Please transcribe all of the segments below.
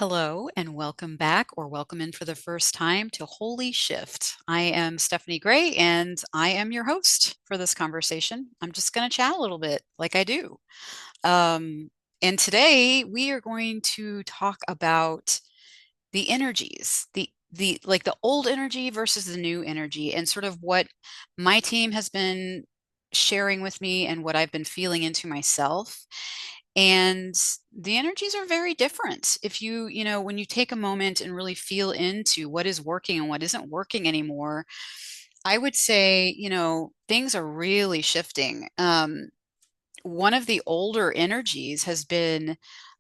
Hello and welcome back or welcome in for the first time to Holy Shift. I am Stephanie Gray and I am your host for this conversation. I'm just going to chat a little bit like I do. Um, and today we are going to talk about the energies, the like the old energy versus the new energy and sort of what my team has been sharing with me and what I've been feeling into myself. And the energies are very different. If when you take a moment and really feel into what is working and what isn't working anymore, I would say, things are really shifting. One of the older energies has been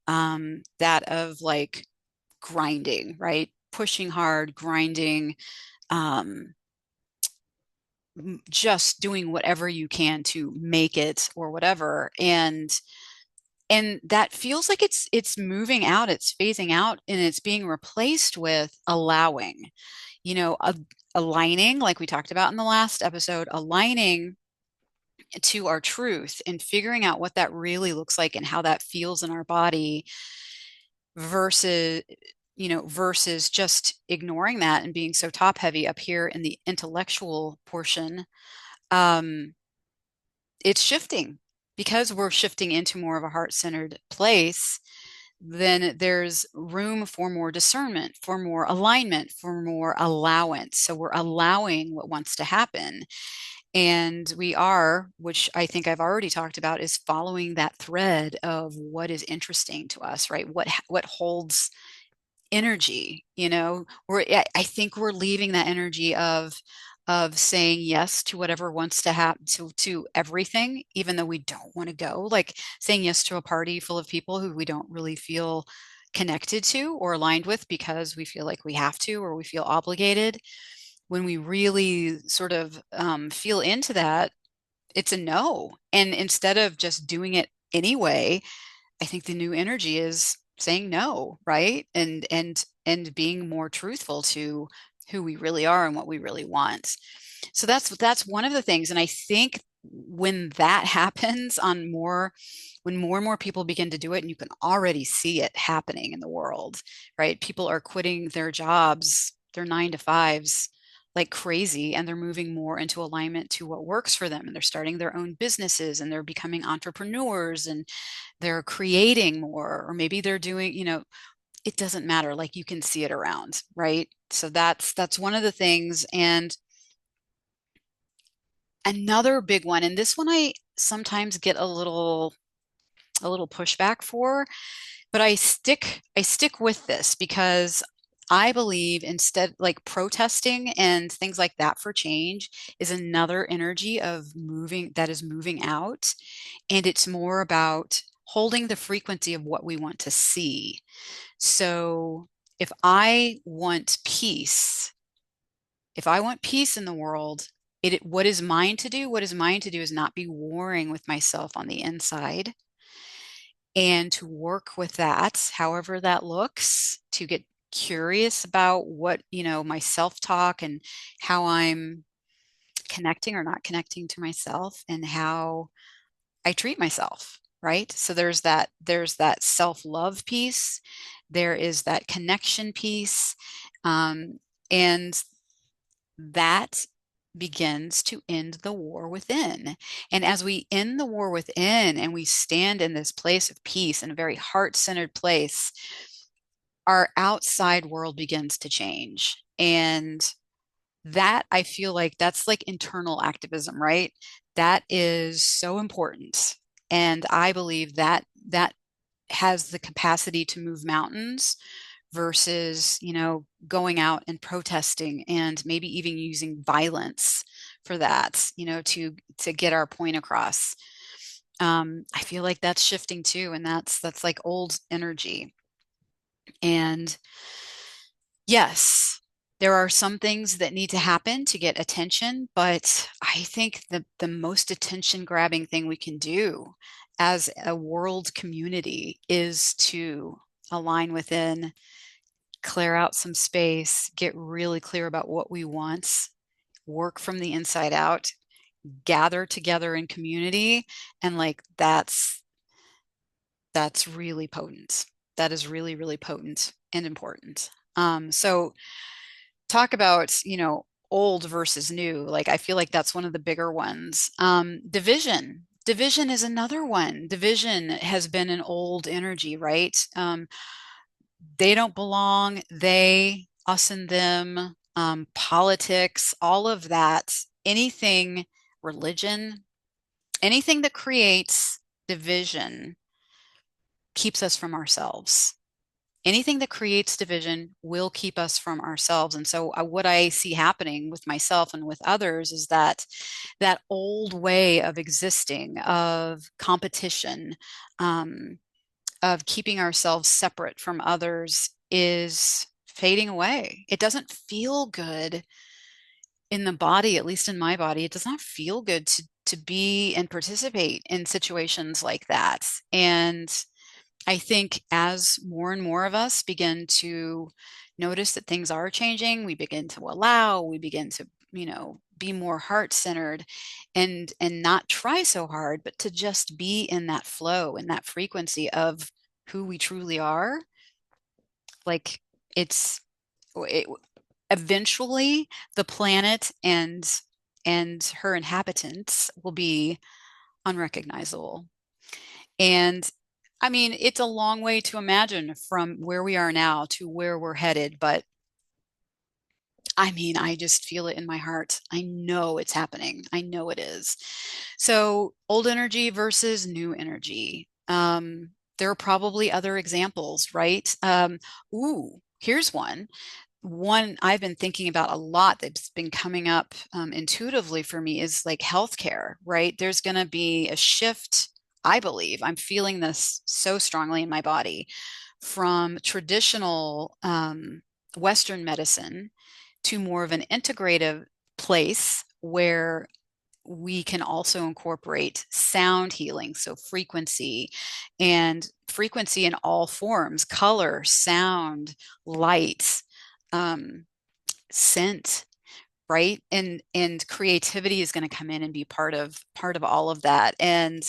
that of like grinding, right? Pushing hard, grinding, um, just doing whatever you can to make it or whatever. And that feels like it's moving out, it's phasing out, and it's being replaced with allowing, you know, a, aligning, like we talked about in the last episode, aligning to our truth and figuring out what that really looks like and how that feels in our body versus versus just ignoring that and being so top heavy up here in the intellectual portion. um it's shifting because we're shifting into more of a heart-centered place. Then there's room for more discernment, for more alignment, for more allowance. So we're allowing what wants to happen. And we are, which I think I've already talked about, is following that thread of what is interesting to us, right? What holds energy, I think we're leaving that energy of saying yes to whatever wants to happen, to everything, even though we don't want to go, like saying yes to a party full of people who we don't really feel connected to or aligned with because we feel like we have to or we feel obligated. When we really sort of feel into that, it's a no. And instead of just doing it anyway, I think the new energy is saying no, right? And being more truthful to who we really are and what we really want. So that's one of the things. And I think when that happens when more and more people begin to do it, and you can already see it happening in the world, right? People are quitting their jobs, their 9 to 5s like crazy, and they're moving more into alignment to what works for them. And they're starting their own businesses and they're becoming entrepreneurs and they're creating more, or maybe they're doing, it doesn't matter. Like you can see it around, right? So that's one of the things. And another big one, and this one I sometimes get a little pushback for, but I stick with this because I believe instead, like protesting and things like that for change is another energy of moving that is moving out. And it's more about holding the frequency of what we want to see. So if I want peace, if I want peace in the world, what is mine to do is not be warring with myself on the inside and to work with that, however that looks, to get curious about what, my self-talk and how I'm connecting or not connecting to myself and how I treat myself, right? So there's that self-love piece, there is that connection piece, and that begins to end the war within. And as we end the war within and we stand in this place of peace, in a very heart-centered place, our outside world begins to change. And that, I feel like that's like internal activism, right? That is so important. And I believe that that has the capacity to move mountains versus, going out and protesting and maybe even using violence for that, to get our point across. I feel like that's shifting too, and that's like old energy. And yes, there are some things that need to happen to get attention, but I think the most attention grabbing thing we can do as a world community is to align within, clear out some space, get really clear about what we want, work from the inside out, gather together in community, and like that's really potent. That is really, really potent. and important. So talk about, old versus new. Like I feel like that's one of the bigger ones. Division. Division is another one. Division has been an old energy, right? They don't belong. They, us and them, politics, all of that, anything, religion, anything that creates division keeps us from ourselves. Anything that creates division will keep us from ourselves. And so, what I see happening with myself and with others is that that old way of existing, of competition, um, of keeping ourselves separate from others is fading away. It doesn't feel good in the body, at least in my body. It does not feel good to be and participate in situations like that. And I think as more and more of us begin to notice that things are changing, we begin to allow, we begin to, be more heart-centered and not try so hard, but to just be in that flow, in that frequency of who we truly are. Like it's it, eventually the planet and her inhabitants will be unrecognizable. And I mean, it's a long way to imagine from where we are now to where we're headed, but I mean, I just feel it in my heart. I know it's happening. I know it is. So, old energy versus new energy. There are probably other examples, right? Here's one. One I've been thinking about a lot that's been coming up intuitively for me is like healthcare, right? There's going to be a shift, I believe. I'm feeling this so strongly in my body from traditional Western medicine to more of an integrative place where we can also incorporate sound healing, so frequency and frequency in all forms, color, sound, light, um, scent, right? And creativity is going to come in and be part of all of that. And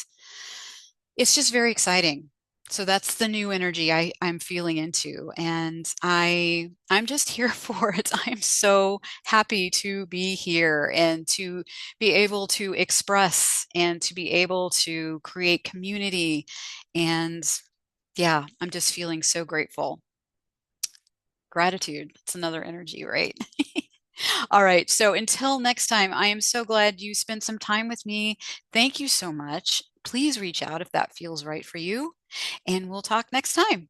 it's just very exciting. So that's the new energy I'm feeling into. And I'm just here for it. I'm so happy to be here and to be able to express and to be able to create community. And yeah, I'm just feeling so grateful. Gratitude. It's another energy, right? All right. So until next time, I am so glad you spent some time with me. Thank you so much. Please reach out if that feels right for you, and we'll talk next time.